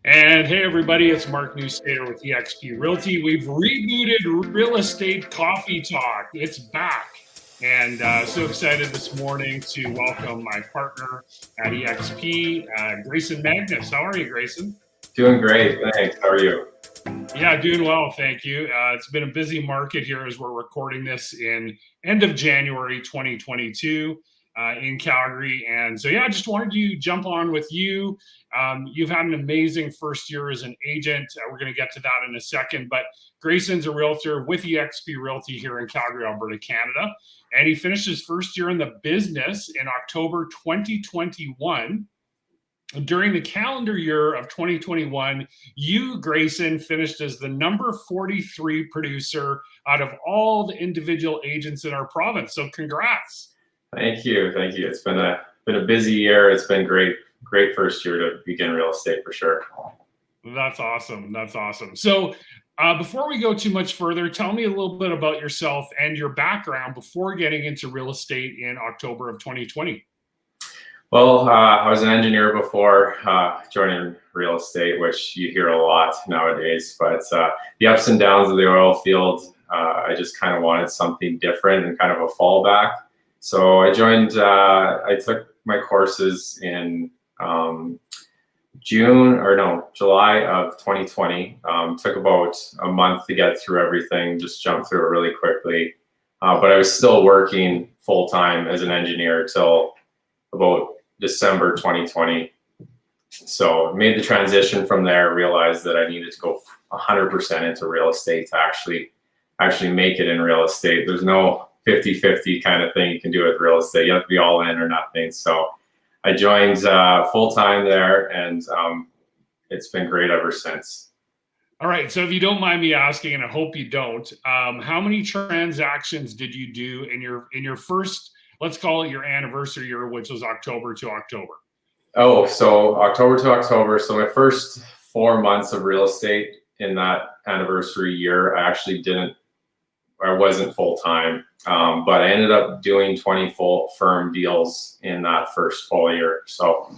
And hey, everybody, it's Mark Newstater with EXP Realty. We've rebooted Real Estate Coffee Talk. It's back. And so excited this morning to welcome my partner at EXP, Grayson Magnus. How are you, Grayson? Doing great, thanks. How are you? Yeah, doing well, thank you. It's been a busy market here as we're recording this in end of January 2022 in Calgary. And so, yeah, I just wanted to jump on with you. You've had an amazing first year as an agent. We're going to get to that in a second. But Grayson's a realtor with EXP Realty here in Calgary, Alberta, Canada. And he finished his first year in the business in October 2021. During the calendar year of 2021, you, Grayson, finished as the number 43 producer out of all the individual agents in our province. So congrats. Thank you. It's been a busy year. It's been great first year to begin real estate for sure. That's awesome. So before we go too much further, tell me a little bit about yourself and your background before getting into real estate in October of 2020. Well, I was an engineer before joining real estate, which you hear a lot nowadays, but the ups and downs of the oil field, I just kind of wanted something different and kind of a fallback. So I joined, I took my courses in July of 2020. Took about a month to get through everything, just jumped through it really quickly. But I was still working full-time as an engineer till about December 2020. So made the transition from there, realized that I needed to go 100% into real estate to actually make it in real estate. There's no 50-50 kind of thing you can do with real estate. You have to be all in or nothing. So I joined full-time there, and it's been great ever since. All right. So if you don't mind me asking, and I hope you don't, how many transactions did you do in your first, let's call it your anniversary year, which was October to October? Oh, so October to October. So my first 4 months of real estate in that anniversary year, I wasn't full-time, but I ended up doing 20 full firm deals in that first full year. So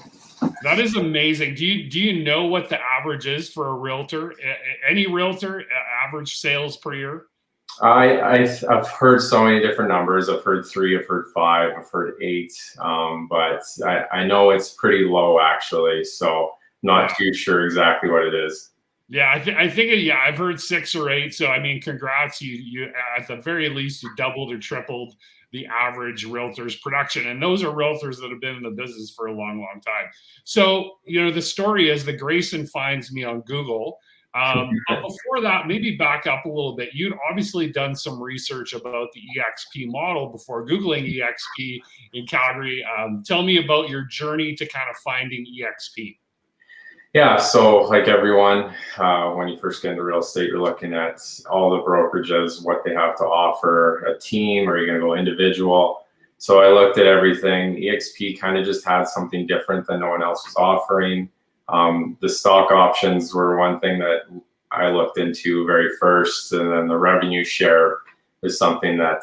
that is amazing. Do you know what the average is for a realtor? Any realtor average sales per year? I've heard so many different numbers. I've heard 3, I've heard 5, I've heard 8, but I know it's pretty low actually. So not too sure exactly what it is. Yeah, I think I've heard 6 or 8. So I mean, congrats, you at the very least you doubled or tripled the average realtor's production, and those are realtors that have been in the business for a long time. So the story is that Grayson finds me on Google. But before that, maybe back up a little bit. You'd obviously done some research about the EXP model before Googling EXP in Calgary. Tell me about your journey to kind of finding EXP. Yeah, so like everyone, when you first get into real estate, you're looking at all the brokerages, what they have to offer, a team, or you're going to go individual. So I looked at everything. EXP kind of just had something different than no one else was offering. The stock options were one thing that I looked into very first, and then the revenue share is something that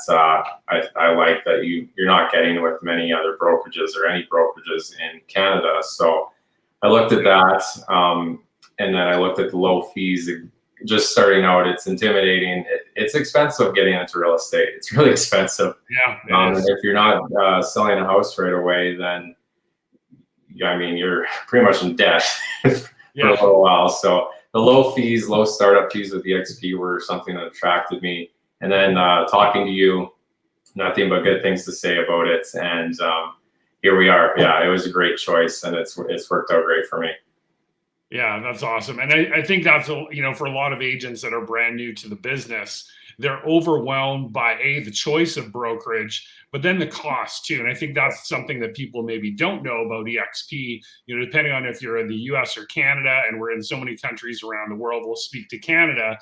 I like that you're not getting with many other brokerages or any brokerages in Canada. So I looked at that, and then I looked at the low fees. Just starting out, it's intimidating. It's expensive getting into real estate. It's really expensive. Yeah. If you're not selling a house right away, then I mean, you're pretty much in debt for a little while. So the low fees, low startup fees with EXP were something that attracted me. And then talking to you, nothing but good things to say about it. And here we are. Yeah, it was a great choice, and it's worked out great for me. Yeah, that's awesome. And I think that's, for a lot of agents that are brand new to the business, they're overwhelmed by the choice of brokerage, but then the cost too. And I think that's something that people maybe don't know about EXP, depending on if you're in the US or Canada, and we're in so many countries around the world. We'll speak to Canada.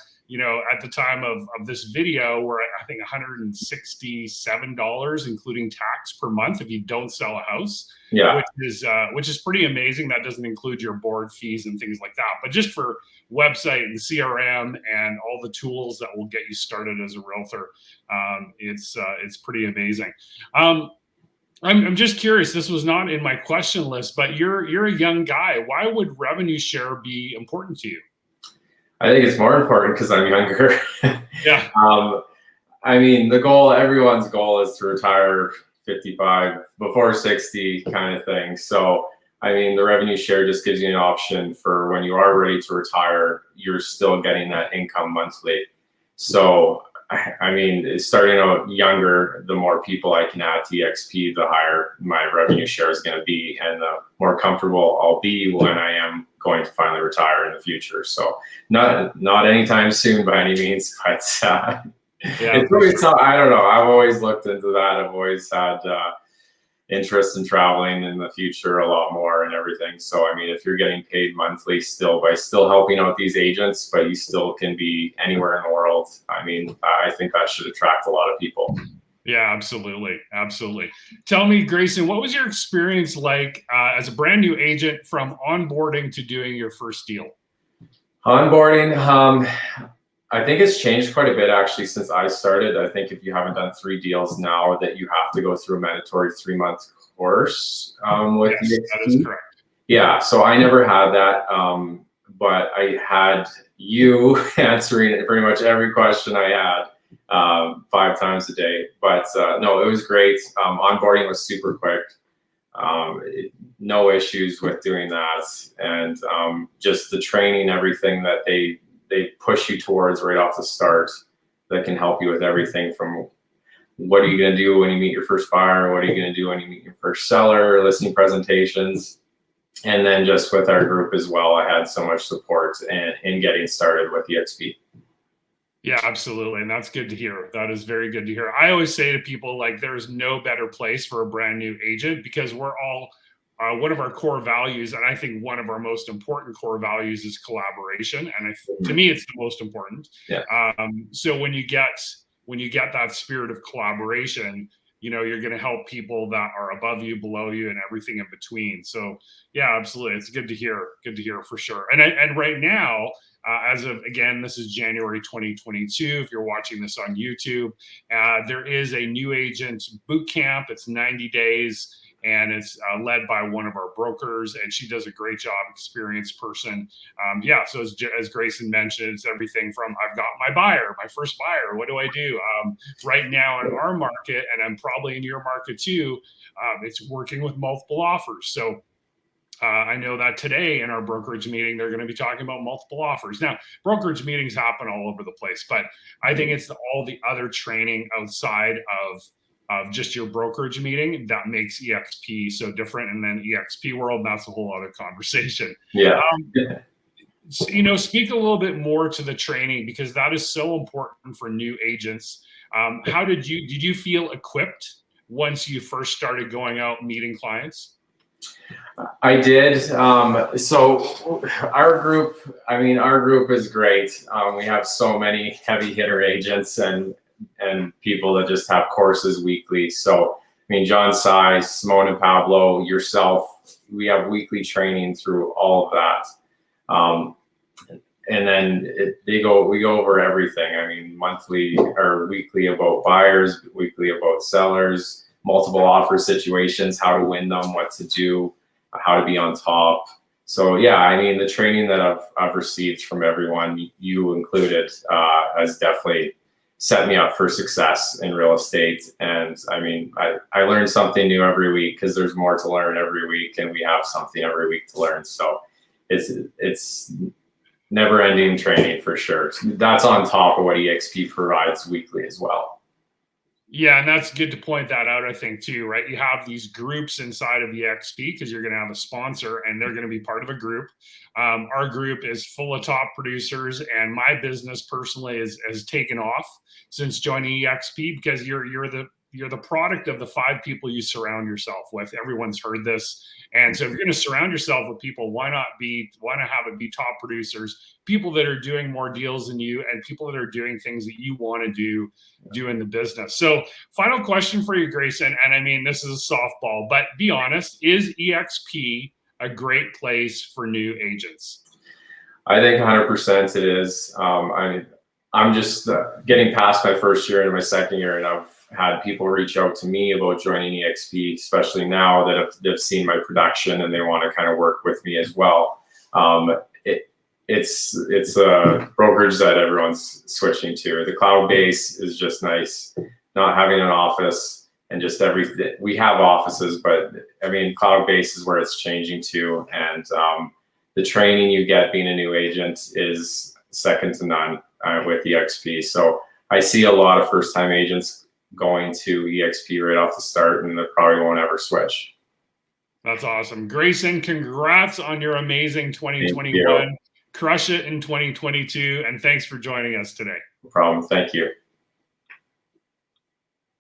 At the time of this video, we're at, I think, $167, including tax per month if you don't sell a house. Yeah, which is pretty amazing. That doesn't include your board fees and things like that. But just for website and CRM and all the tools that will get you started as a realtor, it's pretty amazing. I'm just curious. This was not in my question list, but you're a young guy. Why would revenue share be important to you? I think it's more important because I'm younger. Yeah. I mean, everyone's goal is to retire 55 before 60 kind of thing. So, I mean, the revenue share just gives you an option for when you are ready to retire, you're still getting that income monthly. So, I mean, starting out younger, the more people I can add to EXP, the higher my revenue share is going to be, and the more comfortable I'll be when I am going to finally retire in the future. So, not anytime soon by any means, but Yeah, it's always, I don't know. I've always looked into that. I've always had interest in traveling in the future a lot more and everything. So, I mean, if you're getting paid monthly still by still helping out these agents, but you still can be anywhere in the world, I mean, I think that should attract a lot of people. Yeah, absolutely. Absolutely. Tell me, Grayson, what was your experience like as a brand new agent from onboarding to doing your first deal? Onboarding, I think it's changed quite a bit actually since I started. I think if you haven't done 3 deals now, that you have to go through a mandatory 3-month course with Yes, EXP. that is correct. Yeah, so I never had that, but I had you answering pretty much every question I had 5 times a day. But no, it was great. Onboarding was super quick. No issues with doing that, and just the training, everything that they push you towards right off the start, that can help you with everything from what are you going to do when you meet your first buyer, what are you going to do when you meet your first seller, listing presentations, and then just with our group as well, I had so much support in getting started with EXP. Yeah, absolutely. And that's good to hear. That is very good to hear. I always say to people, like, there's no better place for a brand new agent because we're all, one of our core values, and I think one of our most important core values is collaboration. And to me, it's the most important. Yeah. So when you get that spirit of collaboration, you're going to help people that are above you, below you, and everything in between. So yeah, absolutely. It's good to hear. Good to hear for sure. And right now, as of, again, this is January 2022. If you're watching this on YouTube, there is a new agent boot camp. It's 90 days. And it's led by one of our brokers, and she does a great job, experienced person. Yeah, so as Grayson mentioned, it's everything from I've got my buyer, my first buyer, what do I do? Right now in our market, and I'm probably in your market too, it's working with multiple offers. So I know that today in our brokerage meeting, they're going to be talking about multiple offers. Now, brokerage meetings happen all over the place, but I think it's all the other training outside of just your brokerage meeting that makes EXP so different. And then EXP world, that's a whole other conversation. Yeah. Speak a little bit more to the training because that is so important for new agents. How did you feel equipped once you first started going out meeting clients? I did. So our group is great. We have so many heavy hitter agents and people that just have courses weekly. So, I mean, John Sai, Simone and Pablo, yourself, we have weekly training through all of that. And then we go over everything. I mean, monthly or weekly about buyers, weekly about sellers, multiple offer situations, how to win them, what to do, how to be on top. So yeah, I mean, the training that I've received from everyone, you included, has definitely set me up for success in real estate. And I mean, I learn something new every week because there's more to learn every week, and we have something every week to learn. So it's never ending training for sure. That's on top of what EXP provides weekly as well. Yeah, and that's good to point that out, I think, too, right? You have these groups inside of EXP because you're going to have a sponsor and they're going to be part of a group. Our group is full of top producers, and my business personally has taken off since joining EXP because you're the product of the 5 people you surround yourself with. Everyone's heard this. And so if you're going to surround yourself with people, why not have it be top producers, people that are doing more deals than you, and people that are doing things that you want to do in the business. So final question for you, Grayson, and I mean, this is a softball, but be honest, is EXP a great place for new agents? I think 100% it is. I'm just getting past my first year into my second year, and had people reach out to me about joining EXP, especially now that they've seen my production and they want to kind of work with me as well. It's a brokerage that everyone's switching to. The cloud base is just nice. Not having an office and just everything. We have offices, but I mean, cloud base is where it's changing to. And the training you get being a new agent is second to none with EXP. So I see a lot of first-time agents going to EXP right off the start, and they probably won't ever switch. That's awesome. Grayson, congrats on your amazing 2021. Crush it in 2022. And thanks for joining us today. No problem. Thank you.